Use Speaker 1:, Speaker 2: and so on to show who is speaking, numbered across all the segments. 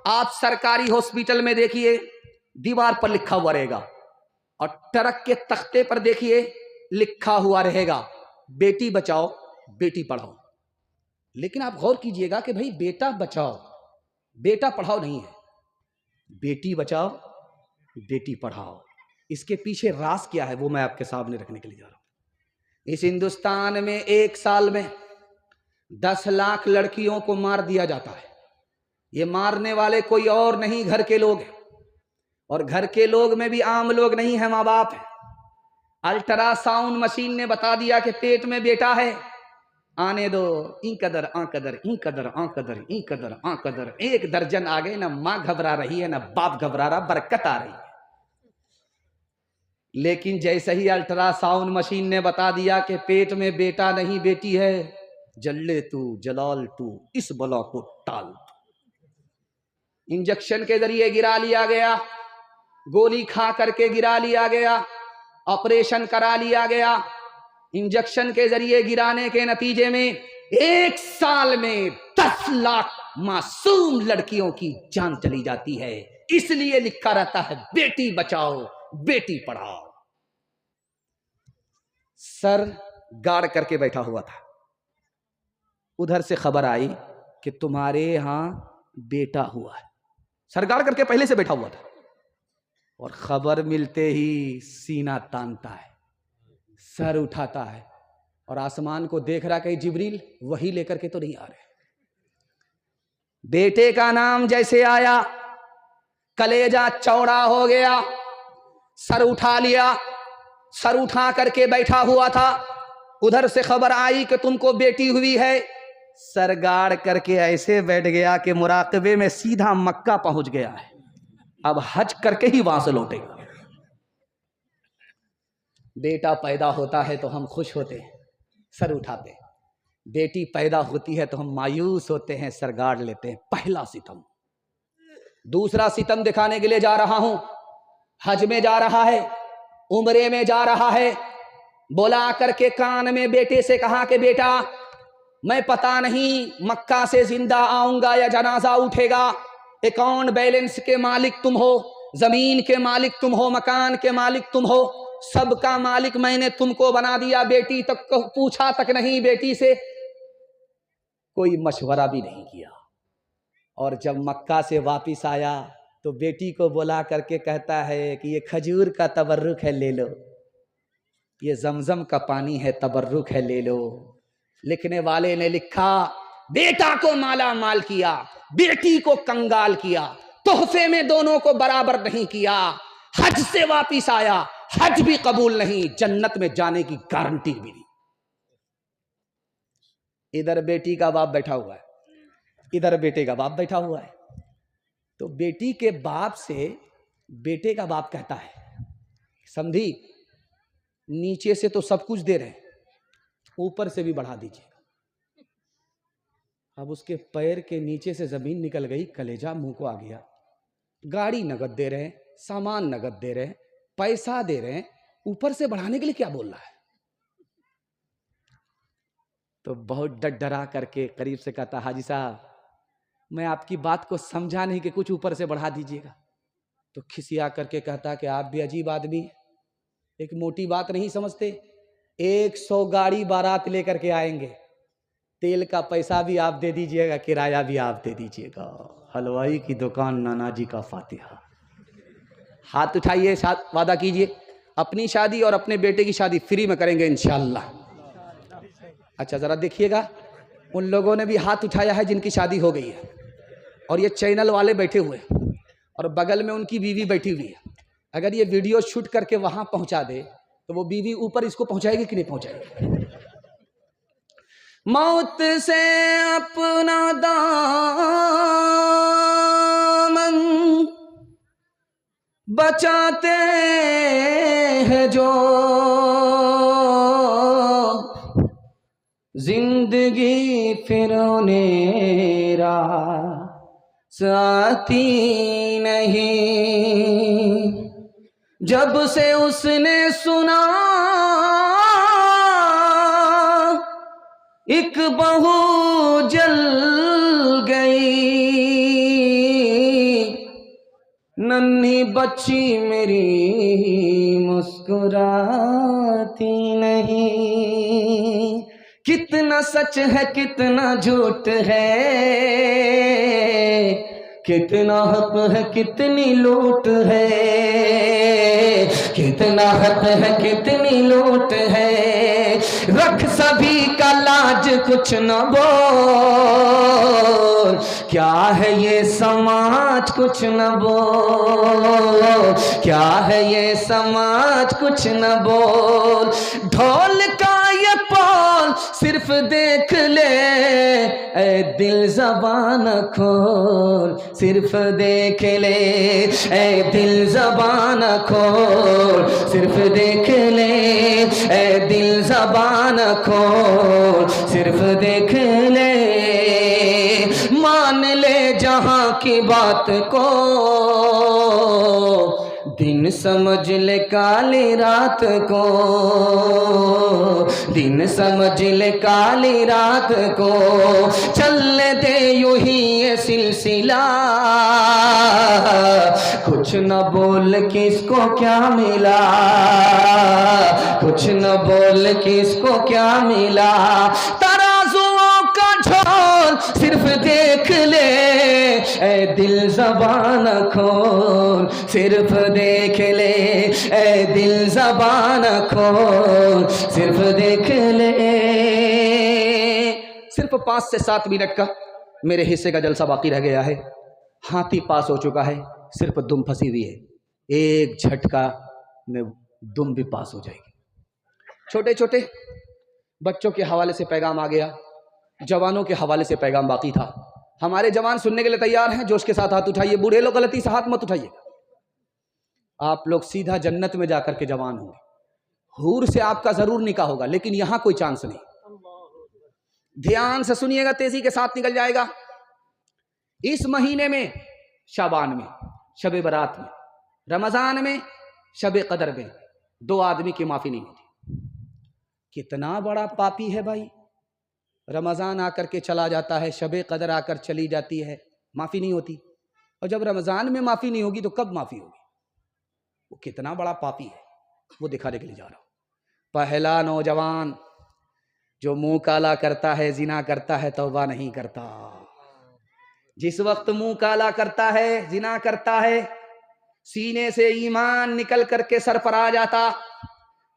Speaker 1: आप सरकारी हॉस्पिटल में देखिए, दीवार पर लिखा हुआ रहेगा, और ट्रक के तख्ते पर देखिए लिखा हुआ रहेगा, बेटी बचाओ बेटी पढ़ाओ। लेकिन आप गौर कीजिएगा कि भाई बेटा बचाओ बेटा पढ़ाओ नहीं है, बेटी बचाओ बेटी पढ़ाओ। इसके पीछे राज क्या है वो मैं आपके सामने रखने के लिए जा रहा हूं। इस हिंदुस्तान में एक साल में 10 लाख लड़कियों को मार दिया जाता है। ये मारने वाले कोई और नहीं, घर के लोग हैं, और घर के लोग में भी आम लोग नहीं है, माँ बाप है। अल्ट्रासाउंड मशीन ने बता दिया कि पेट में बेटा है, आने दो, ई कदर आ कदर ई कदर आ कदर ई कदर आ कदर। 1 दर्जन आ गए, ना माँ घबरा रही है ना बाप घबरा रहा, बरकत आ रही है। लेकिन जैसे ही अल्ट्रासाउंड मशीन ने बता दिया कि पेट में बेटा नहीं बेटी है, जल्ले तू जलाल तू इस बला को टाल। इंजेक्शन के जरिए गिरा लिया गया, गोली खा करके गिरा लिया गया, ऑपरेशन करा लिया गया। इंजेक्शन के जरिए गिराने के नतीजे में 1 साल में 10 लाख मासूम लड़कियों की जान चली जाती है। इसलिए लिखा रहता है बेटी बचाओ बेटी पढ़ाओ। सर गाड़ करके बैठा हुआ था, उधर से खबर आई कि तुम्हारे यहां बेटा हुआ है। सर गाड़ करके पहले से बैठा हुआ था, और खबर मिलते ही सीना तानता है, सर उठाता है और आसमान को देख रहा कहीं जिब्रील वही लेकर के तो नहीं आ रहे। बेटे का नाम जैसे आया, कलेजा चौड़ा हो गया, सर उठा लिया। सर उठा करके बैठा हुआ था, उधर से खबर आई कि तुमको बेटी हुई है। सर गाड़ करके ऐसे बैठ गया कि मुराकबे में सीधा मक्का पहुंच गया है, अब हज करके ही वहां से लौटेगा। बेटा पैदा होता है तो हम खुश होते हैं, सर उठाते हैं। बेटी पैदा होती है तो हम मायूस होते हैं, सर गाड़ लेते हैं। पहला सितम। दूसरा सितम दिखाने के लिए जा रहा हूं। हज में जा रहा है, उम्रे में जा रहा है, बोला करके कान में बेटे से कहा कि बेटा मैं पता नहीं मक्का से जिंदा आऊंगा या जनाजा उठेगा। अकाउंट बैलेंस के मालिक तुम हो, जमीन के मालिक तुम हो, मकान के मालिक तुम हो, सबका मालिक मैंने तुमको बना दिया। बेटी तक को पूछा तक नहीं, बेटी से कोई मशवरा भी नहीं किया। और जब मक्का से वापिस आया तो बेटी को बुला करके कहता है कि ये खजूर का तबर्रुक है ले लो, ये जमजम का पानी है तबर्रुक है ले लो। लिखने वाले ने लिखा बेटा को माला माल किया, बेटी को कंगाल किया, तोहफे में दोनों को बराबर नहीं किया। हज से वापिस आया, हज भी कबूल नहीं, जन्नत में जाने की गारंटी भी नहीं। इधर बेटी का बाप बैठा हुआ है, इधर बेटे का बाप बैठा हुआ है। तो बेटी के बाप से बेटे का बाप कहता है समधी नीचे से तो सब कुछ दे रहे हैं, ऊपर से भी बढ़ा दीजिए। अब उसके पैर के नीचे से जमीन निकल गई, कलेजा मुंह को आ गया। गाड़ी नगद दे रहे हैं, सामान नगद दे रहे हैं, पैसा दे रहे हैं, ऊपर से बढ़ाने के लिए क्या बोल रहा है। तो बहुत डर डरा करके करीब से कहता हाजी साहब मैं आपकी बात को समझा नहीं कि कुछ ऊपर से बढ़ा दीजिएगा। तो खिसिया करके कहता कि आप भी अजीब आदमी, एक मोटी बात नहीं समझते। 100 गाड़ी बारात लेकर के आएंगे, तेल का पैसा भी आप दे दीजिएगा, किराया भी आप दे दीजिएगा। हलवाई की दुकान नाना जी का फातिहा। हाथ उठाइए, वादा कीजिए अपनी शादी और अपने बेटे की शादी फ्री में करेंगे इंशाअल्लाह। अच्छा जरा देखिएगा, उन लोगों ने भी हाथ उठाया है जिनकी शादी हो गई है, और ये चैनल वाले बैठे हुए और बगल में उनकी बीवी बैठी हुई है। अगर ये वीडियो शूट करके वहां पहुंचा दे तो वो बीवी ऊपर इसको पहुंचाएगी कि नहीं पहुंचाएगी। मौत से अपना दामन बचाते हैं जो, जिंदगी फिर उन्हें राह आती नहीं। जब से उसने सुना एक बहू जल गई,
Speaker 2: नन्ही बच्ची मेरी मुस्कुराती नहीं। कितना सच है कितना झूठ है, कितना हक है कितनी लूट है, कितना हक है कितनी लूट है। रख सभी का लाज कुछ न बोल, क्या है ये समाज कुछ न बोल, क्या है ये समाज कुछ न बोल। ढोल का ये पौल सिर्फ देख ले, ए दिल ज़बान खोल, सिर्फ देख ले, ए दिल ज़बान खोल, सिर्फ देख ले, ए दिल ज़बान खोल, सिर्फ देख ले। मान ले जहां की बात को, दिन समझ ले काली रात को, दिन समझ ले काली रात को। चलने दे यूं ही ये सिलसिला, कुछ न बोल किसको क्या मिला, कुछ न बोल किसको क्या मिला। तराजुओं का झोल सिर्फ देख ले, ए दिल ज़बान खोल, सिर्फ देख ले, ए दिल ज़बान खोल, सिर्फ देख ले।
Speaker 1: सिर्फ 5 से 7 मिनट का मेरे हिस्से का जलसा बाकी रह गया है। हाथी पास हो चुका है, सिर्फ दुम फंसी हुई है। एक झटका में दुम भी पास हो जाएगी। छोटे छोटे बच्चों के हवाले से पैगाम आ गया, जवानों के हवाले से पैगाम बाकी था। हमारे जवान सुनने के लिए तैयार हैं, जोश के साथ हाथ उठाइए। बूढ़े लोग गलती से हाथ मत उठाइए। आप लोग सीधा जन्नत में जाकर के जवान होंगे, हूर से आपका जरूर निकाह होगा, लेकिन यहां कोई चांस नहीं। ध्यान से सुनिएगा, तेजी के साथ निकल जाएगा। इस महीने में, शाबान में, शबे बरात में, रमजान में, शबे कदर में 2 आदमी की माफी नहीं होती। कितना बड़ा पापी है भाई। रमजान आकर के चला जाता है, शबे कदर आकर चली जाती है, माफी नहीं होती। और जब रमजान में माफी नहीं होगी तो कब माफी होगी? वो कितना बड़ा पापी है, वो दिखाने के लिए जा रहा हूं। पहला नौजवान जो मुंह काला करता है, जिना करता है, तौबा नहीं करता। जिस वक्त मुंह काला करता है, जिना करता है, सीने से ईमान निकल करके सर पर आ जाता।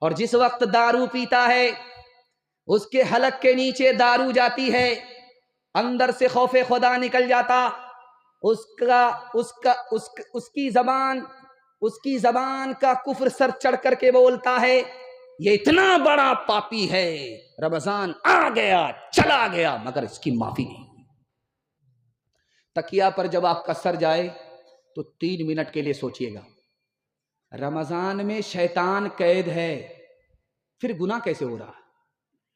Speaker 1: और जिस वक्त दारू पीता है, उसके हलक के नीचे दारू जाती है, अंदर से खौफे खुदा निकल जाता। उसकी जबान का कुफ्र सर चढ़ करके बोलता है, ये इतना बड़ा पापी है, रमजान आ गया चला गया मगर इसकी माफी नहीं। तकिया पर जब आपका सर जाए तो 3 मिनट के लिए सोचिएगा, रमजान में शैतान कैद है, फिर गुनाह कैसे हो रहा है?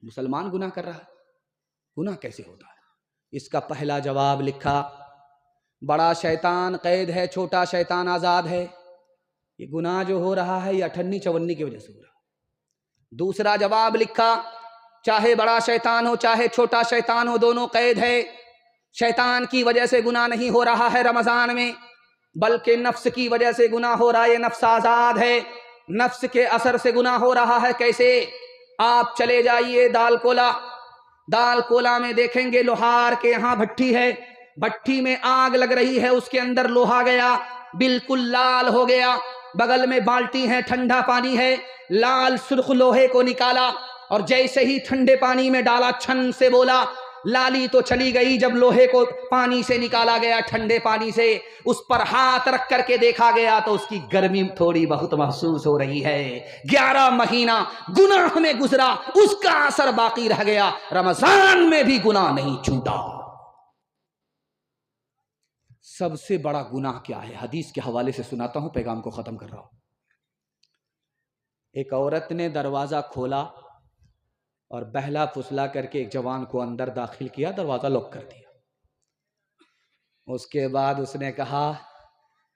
Speaker 1: मुसलमान गुनाह कर रहा है, गुनाह कैसे होता है? इसका पहला जवाब लिखा, बड़ा शैतान कैद है, छोटा शैतान आजाद है। ये गुनाह जो हो रहा है ये 58-54 की वजह से हो रहा है। दूसरा जवाब लिखा, चाहे बड़ा शैतान हो चाहे छोटा शैतान हो, दोनों कैद है। शैतान की वजह से गुनाह नहीं हो रहा है रमजान में, बल्कि नफ्स की वजह से गुनाह हो रहा है। ये नफ्स आजाद है, नफ्स के असर से गुनाह हो रहा है। कैसे? आप चले जाइए दाल कोला में देखेंगे लोहार के यहाँ भट्टी है, भट्टी में आग लग रही है, उसके अंदर लोहा गया, बिल्कुल लाल हो गया। बगल में बाल्टी है, ठंडा पानी है, लाल सुर्ख लोहे को निकाला और जैसे ही ठंडे पानी में डाला, छन से बोला, लाली तो चली गई। जब लोहे को पानी से निकाला गया, ठंडे पानी से, उस पर हाथ रख करके देखा गया तो उसकी गर्मी थोड़ी बहुत महसूस हो रही है। 11 महीना गुनाह में गुजरा, उसका असर बाकी रह गया। रमजान में भी गुनाह नहीं छूटा। सबसे बड़ा गुनाह क्या है? हदीस के हवाले से सुनाता हूं, पैगाम को खत्म कर रहा हूं। एक औरत ने दरवाजा खोला और बहला फुसला करके एक जवान को अंदर दाखिल किया, दरवाजा लॉक कर दिया। उसके बाद उसने कहा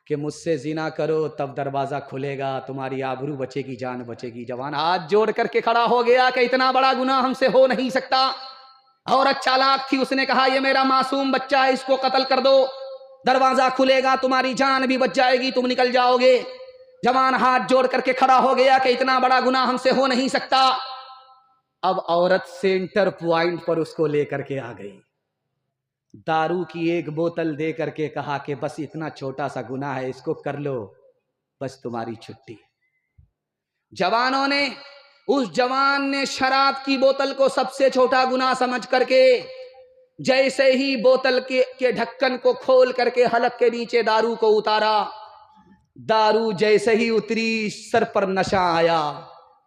Speaker 1: कि मुझसे जिना करो तब दरवाजा खुलेगा, तुम्हारी आबरू बचेगी, जान बचेगी। जवान हाथ जोड़ करके खड़ा हो गया कि इतना बड़ा गुनाह हमसे हो नहीं सकता। औरत चालाक थी, उसने कहा ये मेरा मासूम बच्चा है, इसको कत्ल कर दो। दरवाजा खुलेगा, तुम्हारी जान भी बच जाएगी, तुम निकल जाओगे। जवान हाथ जोड़ करके खड़ा हो गया कि इतना बड़ा गुनाह हमसे हो नहीं सकता। अब औरत सेंटर पॉइंट पर उसको लेकर के आ गई, दारू की एक बोतल दे करके कहा कि बस इतना छोटा सा गुनाह है, इसको कर लो, बस तुम्हारी छुट्टी। जवानों ने, उस जवान ने शराब की बोतल को सबसे छोटा गुनाह समझ करके जैसे ही बोतल के ढक्कन को खोल करके हलक के नीचे दारू को उतारा, दारू जैसे ही उतरी सर पर नशा आया,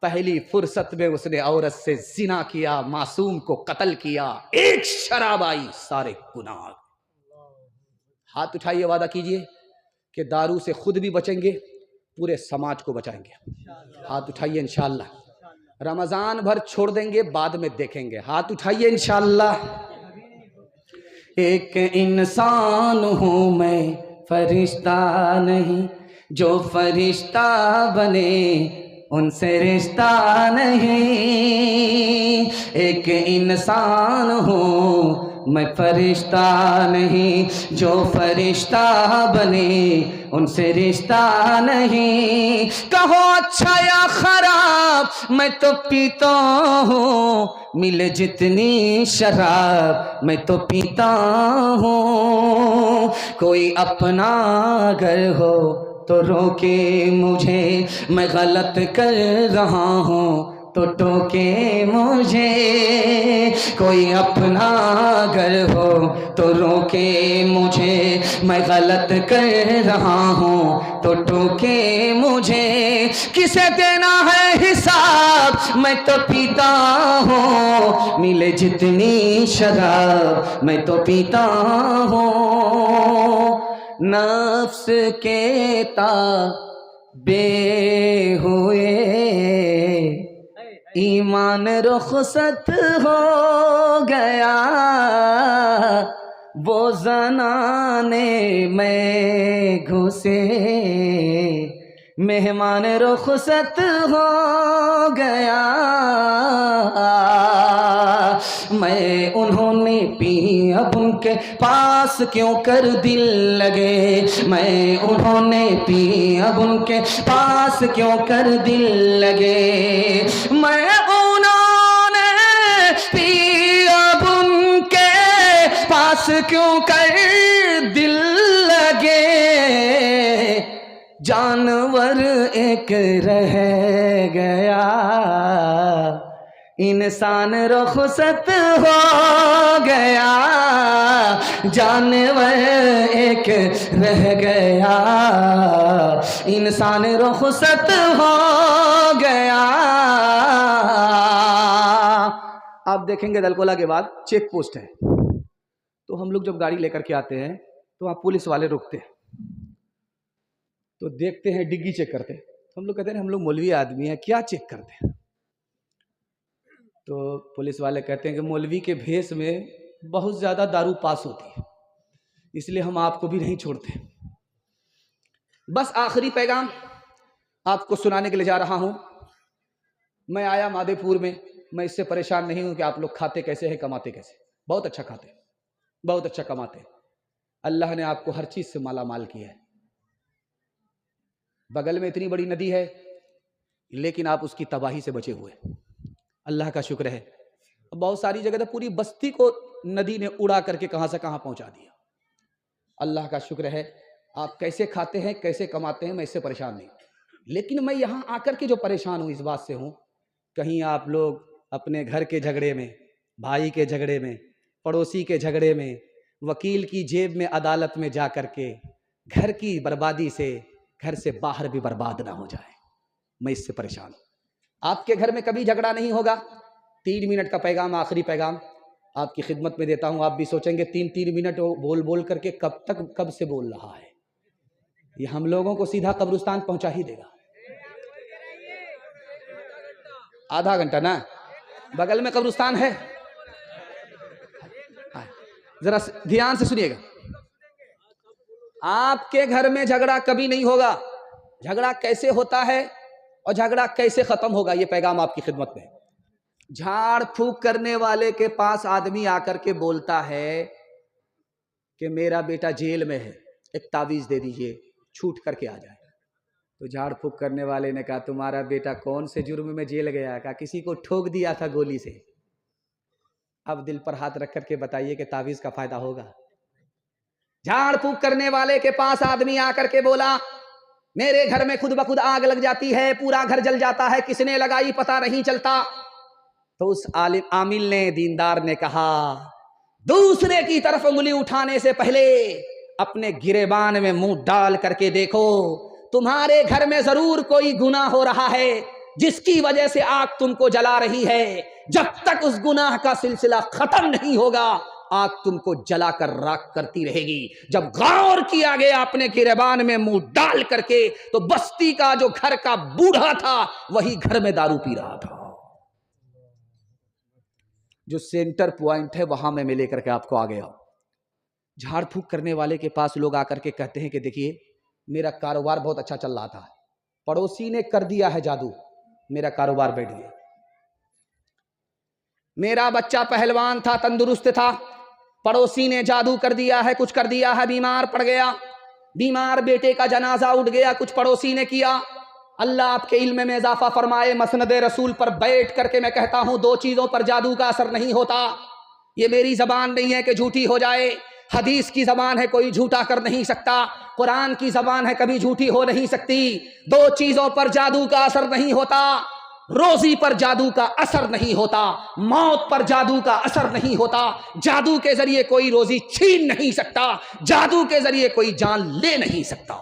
Speaker 1: पहली फुर्सत में उसने औरत से जिना किया, मासूम को कत्ल किया। एक शराब आई, सारे गुनाह। हाथ उठाइए, वादा कीजिए कि दारू से खुद भी बचेंगे, पूरे समाज को बचाएंगे। हाथ उठाइए इंशाअल्लाह। रमजान भर छोड़ देंगे, बाद में देखेंगे। हाथ उठाइए इंशाअल्लाह।
Speaker 2: एक इंसान हूँ मैं, फरिश्ता नहीं, जो फरिश्ता बने उनसे रिश्ता नहीं। एक इंसान हूँ मैं, फरिश्ता नहीं, जो फरिश्ता बने उनसे रिश्ता नहीं। कहो अच्छा या खराब, मैं तो पीता हूँ, मिले जितनी शराब मैं तो पीता हूँ। कोई अपना घर हो तो रोके मुझे, मैं गलत कर रहा हूँ तो टोके मुझे। कोई अपना घर हो तो रोके मुझे, मैं गलत कर रहा हूँ तो टोके मुझे। किसे देना है हिसाब, मैं तो पीता हूँ, मिले जितनी शराब मैं तो पीता हूँ। नफ्स के ताबे हुए ईमान रुखसत हो गया, वो ज़नाने में घुसे मेहमान रुखसत हो गया। मैं उन्होंने पी अब उनके पास क्यों कर दिल लगे, मैं उन्होंने पी अब उनके पास क्यों कर दिल लगे। मैं उन्होंने पी अब उनके पास क्यों कर दिल लगे। जानवर एक रह गया, इंसान रुखसत हो गया। जानवर एक रह गया, इंसान रुखसत हो गया।
Speaker 1: आप देखेंगे दलकोला के बाद चेक पोस्ट है, तो हम लोग जब गाड़ी लेकर के आते हैं तो वहाँ पुलिस वाले रुकते हैं, तो देखते हैं, डिग्गी चेक करते हैं। हम लोग कहते हैं हम लोग मौलवी आदमी हैं, क्या चेक करते हैं। तो पुलिस वाले कहते हैं कि मौलवी के भेष में बहुत ज़्यादा दारू पास होती है, इसलिए हम आपको भी नहीं छोड़ते। बस आखिरी पैगाम आपको सुनाने के लिए जा रहा हूँ। मैं आया माधेपुर में, मैं इससे परेशान नहीं हूँ कि आप लोग खाते कैसे हैं, कमाते कैसे। बहुत अच्छा खाते, बहुत अच्छा कमाते। अल्लाह ने आपको हर चीज़ से माला माल किया है। बगल में इतनी बड़ी नदी है, लेकिन आप उसकी तबाही से बचे हुए। अल्लाह का शुक्र है। बहुत सारी जगह तो पूरी बस्ती को नदी ने उड़ा करके कहाँ से कहाँ पहुँचा दिया। अल्लाह का शुक्र है। आप कैसे खाते हैं, कैसे कमाते हैं, मैं इससे परेशान नहीं, लेकिन मैं यहाँ आकर के जो परेशान हूँ इस बात से हूँ, कहीं आप लोग अपने घर के झगड़े में, भाई के झगड़े में, पड़ोसी के झगड़े में, वकील की जेब में, अदालत में जा कर के घर की बर्बादी से, घर से बाहर भी बर्बाद ना हो जाए, मैं इससे परेशान हूँ। आपके घर में कभी झगड़ा नहीं होगा। 3 मिनट का पैगाम, आखिरी पैगाम आपकी खिदमत में देता हूँ। आप भी सोचेंगे 3 मिनट बोल बोल करके कब से बोल रहा है, ये हम लोगों को सीधा कब्रिस्तान पहुंचा ही देगा। आधा घंटा ना, बगल में कब्रिस्तान है। जरा ध्यान से सुनिएगा। आपके घर में झगड़ा कभी नहीं होगा। झगड़ा कैसे होता है और झगड़ा कैसे खत्म होगा, ये पैगाम आपकी खिदमत में। झाड़ फूक करने वाले के पास आदमी आकर के बोलता है कि मेरा बेटा जेल में है, एक तावीज़ दे दीजिए, छूट करके आ जाए। तो झाड़ फूक करने वाले ने कहा तुम्हारा बेटा कौन से जुर्म में जेल गया? कहा किसी को ठोक दिया था गोली से। अब दिल पर हाथ रख करके बताइए कि तावीज़ का फायदा होगा? झाड़ फूक करने वाले के पास आदमी आकर के बोला मेरे घर में खुद ब खुद आग लग जाती है, पूरा घर जल जाता है, किसने लगाई पता नहीं चलता। तो उस आमिल ने, दीनदार ने कहा दूसरे की तरफ उंगली उठाने से पहले अपने गिरेबान में मुंह डाल करके देखो, तुम्हारे घर में जरूर कोई गुनाह हो रहा है जिसकी वजह से आग तुमको जला रही है। जब तक उस गुनाह का सिलसिला खत्म नहीं होगा आग तुमको जलाकर राख करती रहेगी। जब गौर किया गया अपने गिरेबान में मुंह डाल करके, तो बस्ती का जो घर का बूढ़ा था वही घर में दारू पी रहा था। जो सेंटर पॉइंट है वहां में मैं लेकर के आपको आ गया। झाड़ फूक करने वाले के पास लोग आकर के कहते हैं कि देखिए मेरा कारोबार बहुत अच्छा चल रहा था, पड़ोसी ने कर दिया है जादू, मेरा कारोबार बैठ गया। मेरा बच्चा पहलवान था, तंदुरुस्त था, पड़ोसी ने जादू कर दिया है, कुछ कर दिया है, बीमार पड़ गया। बीमार बेटे का जनाजा उठ गया, कुछ पड़ोसी ने किया। अल्लाह आपके इल्म में इजाफा फरमाए। मसनद रसूल पर बैठ करके मैं कहता हूं दो चीजों पर जादू का असर नहीं होता। ये मेरी जबान नहीं है कि झूठी हो जाए, हदीस की जबान है, कोई झूठा कर नहीं सकता। कुरान की जबान है, कभी झूठी हो नहीं सकती। दो चीजों पर जादू का असर नहीं होता। रोजी पर जादू का असर नहीं होता, मौत पर जादू का असर नहीं होता। जादू के जरिए कोई रोजी छीन नहीं सकता, जादू के जरिए कोई जान ले नहीं सकता।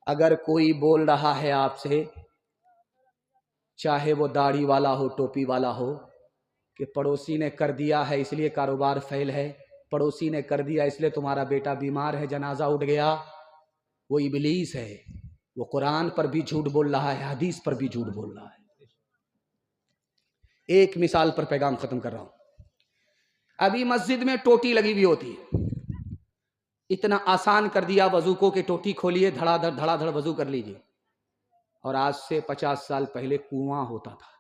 Speaker 1: अगर कोई बोल रहा है आपसे, चाहे वो दाढ़ी वाला हो, टोपी वाला हो, कि पड़ोसी ने कर दिया है इसलिए कारोबार फेल है, पड़ोसी ने कर दिया इसलिए तुम्हारा बेटा बीमार है, जनाजा उठ गया, वो इबलीस है। वो कुरान पर भी झूठ बोल रहा है, हदीस पर भी झूठ बोल रहा है। एक मिसाल पर पैगाम खत्म कर रहा हूं। अभी मस्जिद में टोटी लगी हुई होती है, इतना आसान कर दिया वजू को कि टोटी खोलिए, धड़ाधड़ वजू कर लीजिए। और आज से 50 साल पहले कुआं होता था,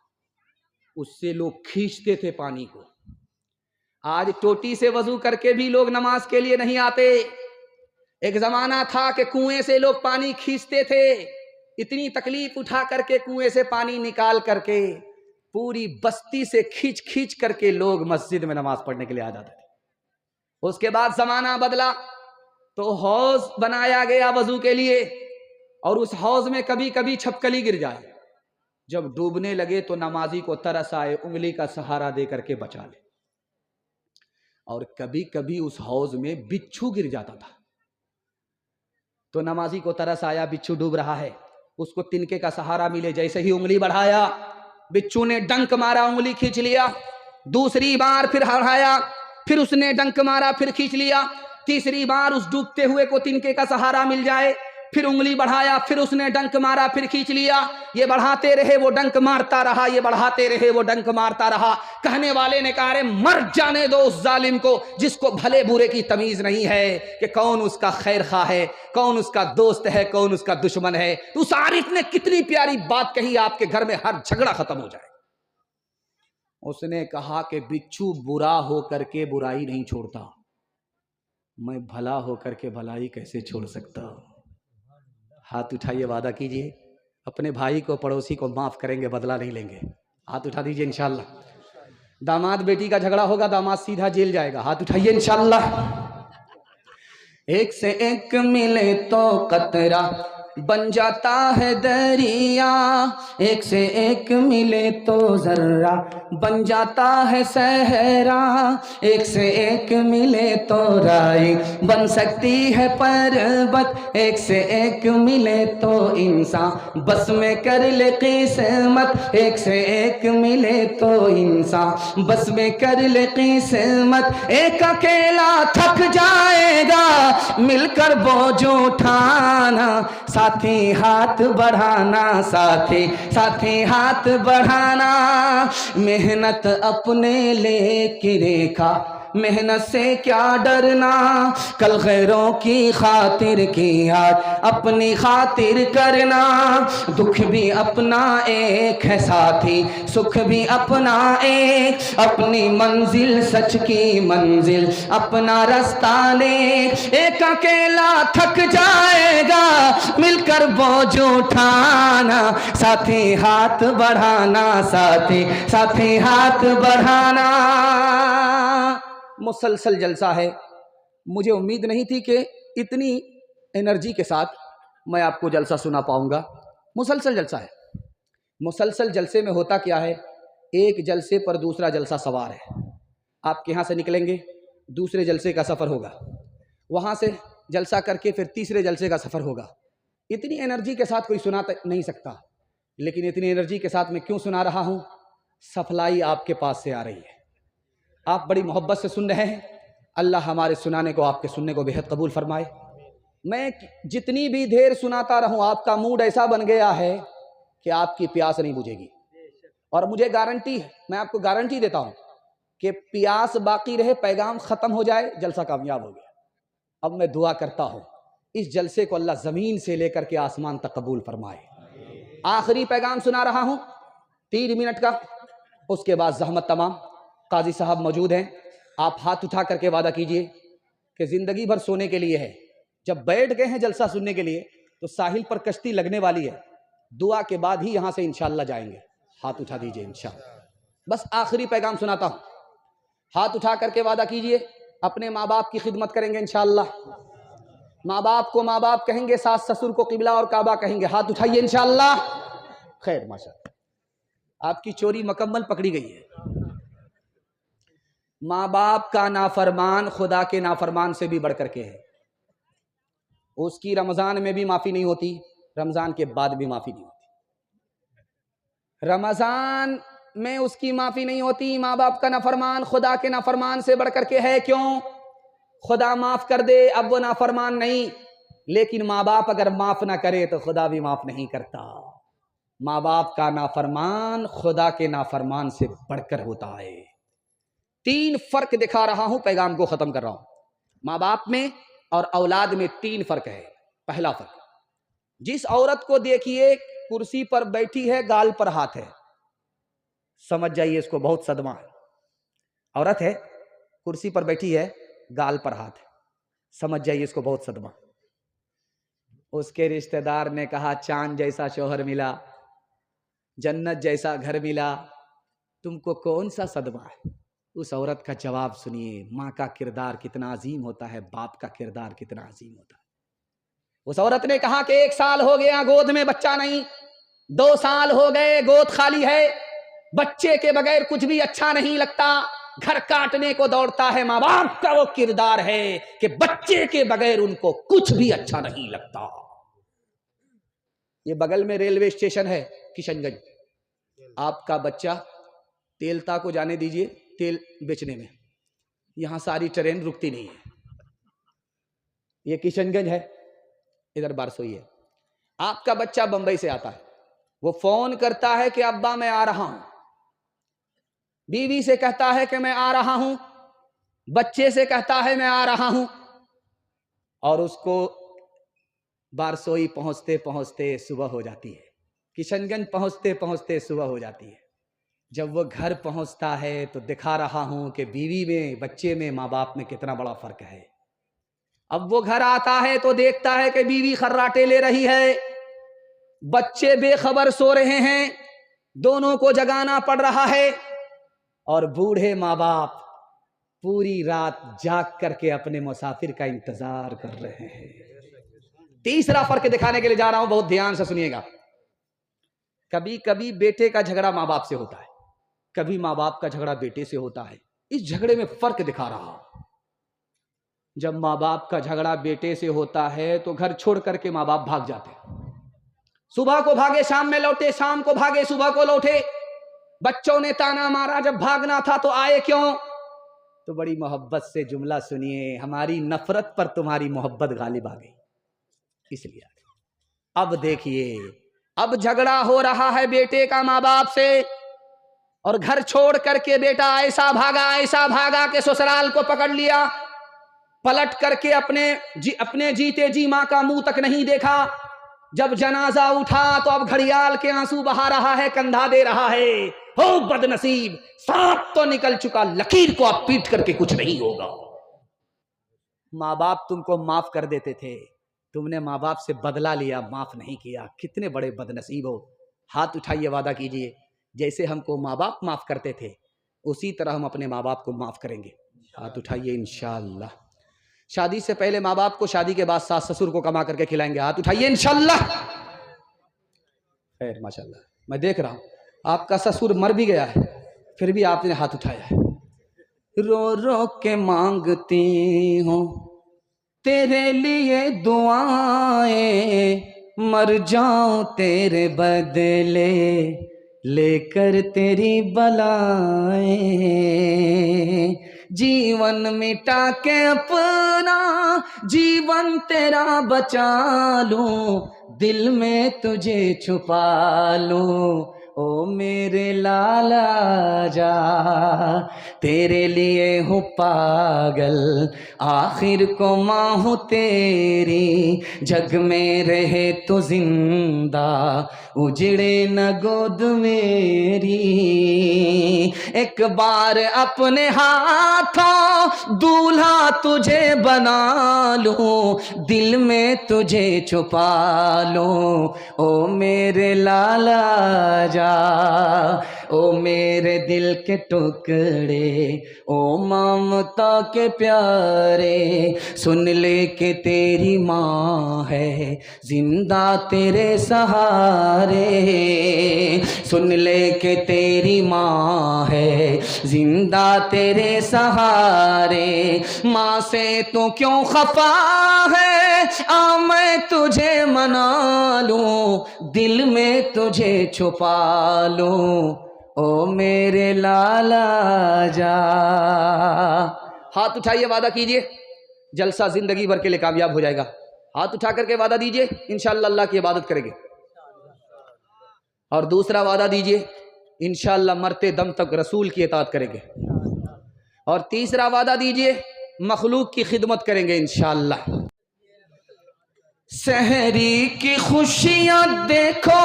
Speaker 1: उससे लोग खींचते थे पानी को। आज टोटी से वजू करके भी लोग नमाज के लिए नहीं आते। एक जमाना था कि कुएं से लोग पानी खींचते थे, इतनी तकलीफ उठा करके कुएं से पानी निकाल करके पूरी बस्ती से खींच खींच करके लोग मस्जिद में नमाज पढ़ने के लिए आ जाते थे। उसके बाद जमाना बदला तो हौज बनाया गया वजू के लिए, और उस हौज में कभी कभी छपकली गिर जाए। जब डूबने लगे तो नमाजी को तरस आए, उंगली का सहारा दे करके बचा ले। और कभी कभी उस हौज में बिच्छू गिर जाता था, तो नमाजी को तरस आया, बिच्छू डूब रहा है, उसको तिनके का सहारा मिले। जैसे ही उंगली बढ़ाया, बिच्छू ने डंक मारा, उंगली खींच लिया। दूसरी बार फिर हराया, फिर उसने डंक मारा, फिर खींच लिया। तीसरी बार उस डूबते हुए को तिनके का सहारा मिल जाए, फिर उंगली बढ़ाया, फिर उसने डंक मारा, फिर खींच लिया। ये बढ़ाते रहे, वो डंक मारता रहा, ये बढ़ाते रहे, वो डंक मारता रहा। कहने वाले ने कहा अरे मर जाने दो उस जालिम को जिसको भले बुरे की तमीज नहीं है कि कौन उसका खैर खा है, कौन उसका दोस्त है, कौन उसका दुश्मन है। तो उस आरिफ ने कितनी प्यारी बात कही, आपके घर में हर झगड़ा खत्म हो जाए। उसने कहा कि बिच्छू बुरा होकर के बुराई नहीं छोड़ता, मैं भला होकर के भलाई कैसे छोड़ सकता। हाथ उठाइए, वादा कीजिए अपने भाई को, पड़ोसी को माफ करेंगे, बदला नहीं लेंगे। हाथ उठा दीजिए इंशाल्लाह। दामाद बेटी का झगड़ा होगा, दामाद सीधा जेल जाएगा, हाथ उठाइए इंशाल्लाह। एक से एक मिले तो कतरा बन जाता है दरिया, एक से एक मिले तो जर्रा बन जाता है सहरा, एक से एक मिले तो राई बन सकती है पर्वत, एक से एक मिले तो इंसान बस में कर ले किस्मत, एक से एक मिले तो इंसान बस में कर ले किस्मत। एक अकेला थक जाएगा, मिलकर बोझ उठाना, साथी हाथ बढ़ाना, साथी हाथ बढ़ाना। मेहनत अपने लेके रेखा
Speaker 2: मेहनत से क्या डरना, कल गैरों की खातिर की आज अपनी खातिर करना। दुख भी अपना एक है साथी, सुख भी अपना एक, अपनी मंजिल सच की मंजिल अपना रास्ता ले। एक अकेला थक जाएगा मिलकर बोझ उठाना, साथी हाथ बढ़ाना, साथी साथी हाथ बढ़ाना।
Speaker 1: मुसलसल जलसा है। मुझे उम्मीद नहीं थी कि इतनी एनर्जी के साथ मैं आपको जलसा सुना पाऊंगा। मुसलसल जलसा है। मुसलसल जलसे में होता क्या है, एक जलसे पर दूसरा जलसा सवार है। आपके यहाँ से निकलेंगे, दूसरे जलसे का सफ़र होगा, वहाँ से जलसा करके फिर तीसरे जलसे का सफ़र होगा। इतनी एनर्जी के साथ कोई सुना नहीं सकता, लेकिन इतनी एनर्जी के साथ मैं क्यों सुना रहा हूँ? सफलाई आपके पास से आ रही है, आप बड़ी मोहब्बत से सुन रहे हैं। अल्लाह हमारे सुनाने को, आपके सुनने को बेहद कबूल फरमाए। मैं जितनी भी देर सुनाता रहूं, आपका मूड ऐसा बन गया है कि आपकी प्यास नहीं बुझेगी। और मुझे गारंटी है, मैं आपको गारंटी देता हूं कि प्यास बाकी रहे, पैगाम खत्म हो जाए, जलसा कामयाब हो गया। अब मैं दुआ करता हूं इस जलसे को अल्लाह जमीन से लेकर के आसमान तक कबूल फरमाए। आखिरी पैगाम सुना रहा हूं 3 मिनट का, उसके बाद जहमत तमाम। काजी साहब मौजूद हैं, आप हाथ उठा करके वादा कीजिए कि जिंदगी भर सोने के लिए है। जब बैठ गए हैं जलसा सुनने के लिए तो साहिल पर कश्ती लगने वाली है, दुआ के बाद ही यहां से इंशाअल्लाह जाएंगे। हाथ उठा दीजिए इंशाअल्लाह। बस आखिरी पैगाम सुनाता हूं, हाथ उठा करके वादा कीजिए अपने माँ बाप की खिदमत करेंगे इंशाअल्लाह। माँ बाप को माँ बाप कहेंगे, सास ससुर को किबला और काबा कहेंगे। हाथ उठाइए इंशाअल्लाह। खैर माशाअल्लाह, आपकी चोरी मुकम्मल पकड़ी गई है। माँ बाप का नाफरमान खुदा के नाफरमान से भी बढ़ करके है। उसकी रमजान में भी माफी नहीं होती, रमजान के बाद भी माफी नहीं होती। रमजान में उसकी माफी नहीं होती। माँ बाप का नाफरमान खुदा के नाफरमान से बढ़ करके है। क्यों? खुदा माफ कर दे, अब वो नाफरमान नहीं, लेकिन माँ बाप अगर माफ ना करे तो खुदा भी माफ नहीं करता। माँ बाप का नाफरमान खुदा के नाफरमान से बढ़कर होता है। 3 फर्क दिखा रहा हूं, पैगाम को खत्म कर रहा हूं। माँ बाप में और औलाद में 3 फर्क है। पहला फर्क, जिस औरत को देखिए कुर्सी पर बैठी है, गाल पर हाथ है, समझ जाइए इसको बहुत सदमा है। औरत है, कुर्सी पर बैठी है, गाल पर हाथ है, समझ जाइए इसको बहुत सदमा। उसके रिश्तेदार ने कहा चांद जैसा शौहर मिला, जन्नत जैसा घर मिला, तुमको कौन सा सदमा है? उस औरत का जवाब सुनिए। माँ का किरदार कितना अजीम होता है, बाप का किरदार कितना अजीम होता है। उस औरत ने कहा कि 1 साल हो गया गोद में बच्चा नहीं, 2 साल हो गए गोद खाली है, बच्चे के बगैर कुछ भी अच्छा नहीं लगता, घर काटने को दौड़ता है। माँ बाप का वो किरदार है कि बच्चे के बगैर उनको कुछ भी अच्छा नहीं लगता। ये बगल में रेलवे स्टेशन है किशनगंज, आपका बच्चा तेलता को जाने दीजिए तेल बेचने में, यहां सारी ट्रेन रुकती नहीं है। ये किशनगंज है, इधर बारसोई है। आपका बच्चा बंबई से आता है, वो फोन करता है कि अब्बा मैं आ रहा हूं, बीवी से कहता है कि मैं आ रहा हूं, बच्चे से कहता है मैं आ रहा हूं, और उसको बारसोई पहुंचते पहुंचते सुबह हो जाती है, किशनगंज पहुंचते पहुंचते सुबह हो जाती है। जब वो घर पहुंचता है तो दिखा रहा हूं कि बीवी में, बच्चे में, माँ बाप में कितना बड़ा फर्क है। अब वो घर आता है तो देखता है कि बीवी खर्राटे ले रही है, बच्चे बेखबर सो रहे हैं, दोनों को जगाना पड़ रहा है, और बूढ़े माँ बाप पूरी रात जाग करके अपने मुसाफिर का इंतजार कर रहे हैं। तीसरा फर्क दिखाने के लिए जा रहा हूं, बहुत ध्यान से सुनिएगा। कभी कभी बेटे का झगड़ा माँ बाप से होता है, कभी माँ बाप का झगड़ा बेटे से होता है। इस झगड़े में फर्क दिखा रहा हूं। जब माँ बाप का झगड़ा बेटे से होता है तो घर छोड़ करके माँ बाप भाग जाते हैं। सुबह को भागे शाम में लौटे, शाम को भागे सुबह को लौटे। बच्चों ने ताना मारा, जब भागना था तो आए क्यों? तो बड़ी मोहब्बत से जुमला सुनिए, हमारी नफरत पर तुम्हारी मोहब्बत गालिब आ गई, इसलिए। अब देखिए, अब झगड़ा हो रहा है बेटे का माँ बाप से, और घर छोड़ करके बेटा ऐसा भागा कि ससुराल को पकड़ लिया। पलट करके अपने जीते जी मां का मुंह तक नहीं देखा। जब जनाजा उठा तो अब घड़ियाल के आंसू बहा रहा है, कंधा दे रहा है। हो बदनसीब, सांप तो निकल चुका, लकीर को आप पीट करके कुछ नहीं होगा। माँ बाप तुमको माफ कर देते थे, तुमने माँ बाप से बदला लिया, माफ नहीं किया। कितने बड़े बदनसीब हो। हाथ उठाइए, वादा कीजिए जैसे हमको माँ बाप माफ करते थे उसी तरह हम अपने माँ बाप को माफ करेंगे। हाथ उठाइए इंशाअल्लाह। शादी से पहले माँ बाप को, शादी के बाद सास ससुर को कमा करके खिलाएंगे। हाथ उठाइए इंशाअल्लाह। खैर माशाअल्लाह, मैं देख रहा हूं आपका ससुर मर भी गया है फिर भी आपने हाथ उठाया है। रो रो के मांगती हूँ तेरे लिए दुआएं, मर जाऊं तेरे बदले लेकर तेरी बलाएं। जीवन मिटा के अपना जीवन तेरा बचा लूं, दिल में तुझे छुपा लूं। ओ मेरे लाला जा, तेरे लिए हूँ पागल, आखिर को माँ हूँ तेरी। जग में रहे तो जिंदा, उजड़े न गोद मेरी। एक बार अपने हाथों दूल्हा तुझे बना लूं, दिल में तुझे छुपा लूं। ओ मेरे लाला जा, ओ मेरे दिल के टुकड़े, ओ ममता के प्यारे। सुन ले के तेरी माँ है जिंदा तेरे सहारे। सुन ले के तेरी माँ है जिंदा तेरे सहारे। माँ से तू क्यों खफा है, आ मैं तुझे मना लूं, दिल में तुझे छुपा लूं। ओ मेरे लाला जा। हाथ उठाइए, वादा कीजिए जलसा जिंदगी भर के लिए कामयाब हो जाएगा। हाथ उठा करके वादा दीजिए इंशाअल्लाह अल्लाह की इबादत करेंगे। और दूसरा वादा दीजिए इंशाअल्लाह मरते दम तक रसूल की इताअत करेंगे। और तीसरा वादा दीजिए मखलूक की खिदमत करेंगे इंशाअल्लाह। सहरी की खुशियां देखो,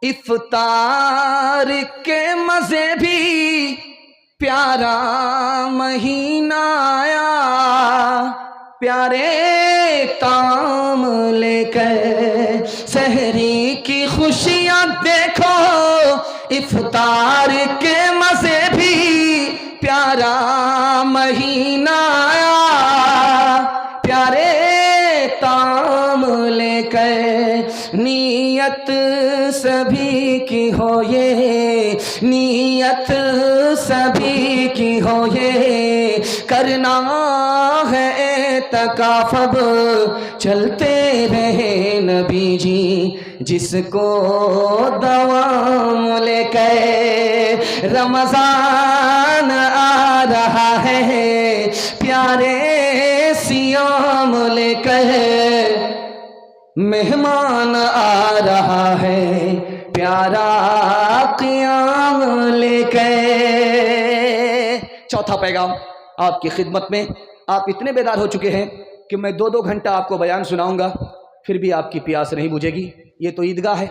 Speaker 1: इफ्तार के मजे भी, प्यारा महीना आया, प्यारे ताम लेकर। सहरी की खुशियां देखो, इफ्तार के मजे भी, प्यारा महीना आया, प्यारे ताम लेकर। नीयत सभी की हो ये, नीयत सभी की हो ये, करना है तकाफब चलते रहे नबी जी। जिसको दवाम लेकर रमजान आ रहा है, प्यारे सियाम लेकर मेहमान आ रहा है, प्यारा क़ियाम लेकर। चौथा पैगाम आपकी खिदमत में। आप इतने बेदार हो चुके हैं कि मैं 2-2 घंटा आपको बयान सुनाऊंगा फिर भी आपकी प्यास नहीं बुझेगी। ये तो ईदगाह है,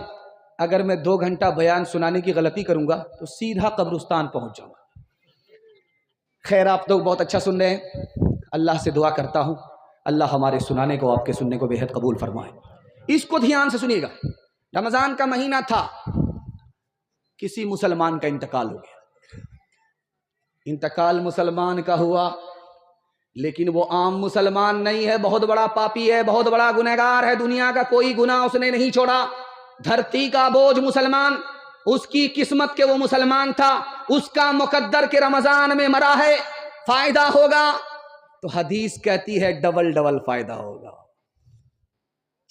Speaker 1: अगर मैं 2 घंटा बयान सुनाने की गलती करूंगा तो सीधा कब्रिस्तान पहुंच जाऊंगा। खैर आप लोग बहुत अच्छा सुन रहे हैं, अल्लाह से दुआ करता हूं अल्लाह हमारे सुनाने को, आपके सुनने को बेहद कबूल फरमाए। इसको ध्यान से सुनिएगा। रमजान का महीना था, किसी मुसलमान का इंतकाल हो गया। इंतकाल मुसलमान का हुआ, लेकिन वो आम मुसलमान नहीं है, बहुत बड़ा पापी है, बहुत बड़ा गुनहगार है। दुनिया का कोई गुनाह उसने नहीं छोड़ा। धरती का बोझ मुसलमान, उसकी किस्मत के वो मुसलमान था, उसका मुकद्दर के रमजान में मरा है। फायदा होगा तो हदीस कहती है डबल डबल फायदा होगा।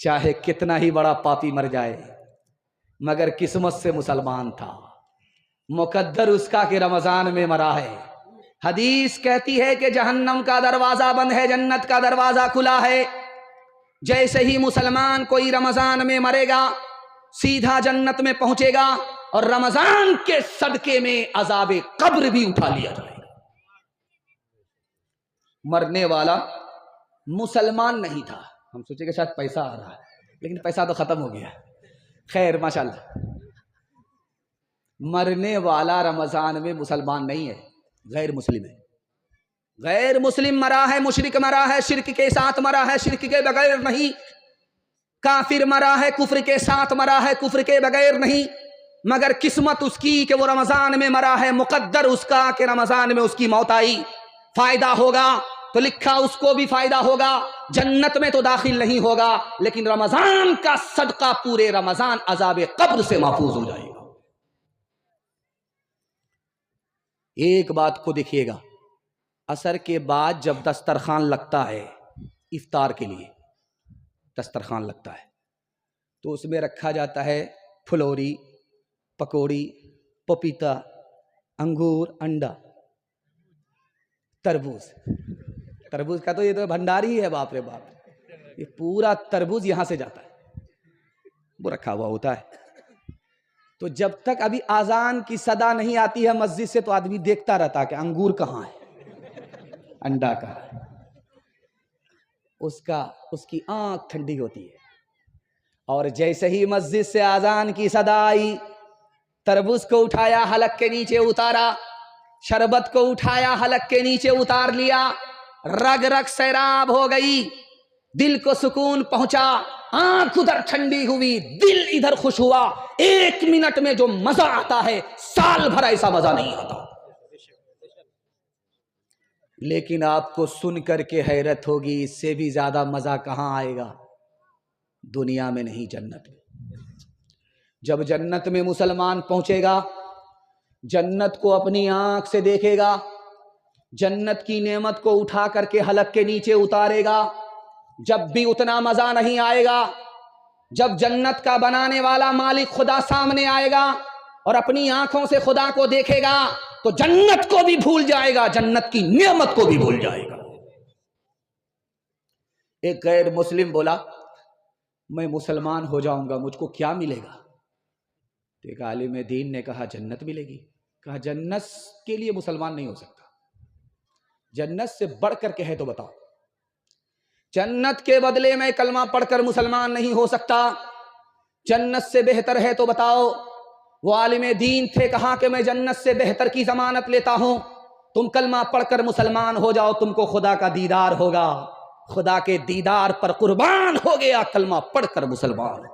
Speaker 1: चाहे कितना ही बड़ा पापी मर जाए, मगर किस्मत से मुसलमान था, मुकद्दर उसका के रमजान में मरा है। हदीस कहती है कि जहन्नम का दरवाजा बंद है, जन्नत का दरवाजा खुला है। जैसे ही मुसलमान कोई रमजान में मरेगा सीधा जन्नत में पहुंचेगा और रमजान के सदके में अजाबे कब्र भी उठा लिया जाएगा। मरने वाला मुसलमान नहीं था, हम सोचे कि शायद पैसा आ रहा है, लेकिन पैसा तो खत्म हो गया। खैर माशाल्लाह, मरने वाला रमजान में मुसलमान नहीं है, गैर मुस्लिम है। गैर मुस्लिम मरा है, मुशरिक मरा है, शिर्क के साथ मरा है, शिर्क के बगैर नहीं। काफिर मरा है, कुफ्र के साथ मरा है, कुफ्र के बगैर नहीं। मगर किस्मत उसकी कि वो रमजान में मरा है, मुकद्दर उसका कि रमजान में उसकी मौत आई। फायदा होगा तो लिखा उसको भी फायदा होगा, जन्नत में तो दाखिल नहीं होगा, लेकिन रमजान का सदका पूरे रमजान अजाबे कब्र से महफूज हो जाएगा। एक बात को देखिएगा, असर के बाद जब दस्तरखान लगता है इफ्तार के लिए, दस्तरखान लगता है तो उसमें रखा जाता है फुलौरी, पकौड़ी, पपीता, अंगूर, अंडा, तरबूज। तरबूज का तो ये तो भंडार ही है, बाप रे बाप, ये पूरा तरबूज यहां से जाता है, वो रखा हुआ होता है। तो जब तक अभी आजान की सदा नहीं आती है मस्जिद से, तो आदमी देखता रहता है कि अंगूर कहाँ है, अंडा कहाँ है। उसकी आंख ठंडी होती है। और जैसे ही मस्जिद से आजान की सदा आई, तरबूज को उठाया, हलक के नीचे उतारा, शरबत को उठाया, हलक के नीचे उतार लिया, रग रग सैराब हो गई, दिल को सुकून पहुंचा, आंख उधर ठंडी हुई, दिल इधर खुश हुआ। 1 मिनट में जो मजा आता है, साल भर ऐसा मजा नहीं आता। लेकिन आपको सुन करके हैरत होगी, इससे भी ज्यादा मजा कहां आएगा? दुनिया में नहीं, जन्नत में। जब जन्नत में मुसलमान पहुंचेगा, जन्नत को अपनी आंख से देखेगा, जन्नत की नेमत को उठा करके हलक के नीचे उतारेगा, जब भी उतना मजा नहीं आएगा। जब जन्नत का बनाने वाला मालिक खुदा सामने आएगा और अपनी आंखों से खुदा को देखेगा, तो जन्नत को भी भूल जाएगा, जन्नत की नेमत को भी भूल जाएगा। एक गैर मुस्लिम बोला, मैं मुसलमान हो जाऊंगा, मुझको क्या मिलेगा? तो एक आलिम दीन ने कहा, जन्नत मिलेगी। कहा, जन्नत के लिए मुसलमान नहीं हो सकता, जन्नत से बढ़ करके है तो बताओ। जन्नत के बदले में कलमा पढ़कर मुसलमान नहीं हो सकता, जन्नत से बेहतर है तो बताओ। वो आलिम दीन थे, कहा कि मैं जन्नत से बेहतर की जमानत लेता हूं, तुम कलमा पढ़कर मुसलमान हो जाओ, तुमको खुदा का दीदार होगा। खुदा के दीदार पर कुर्बान हो गया, कलमा पढ़कर मुसलमान।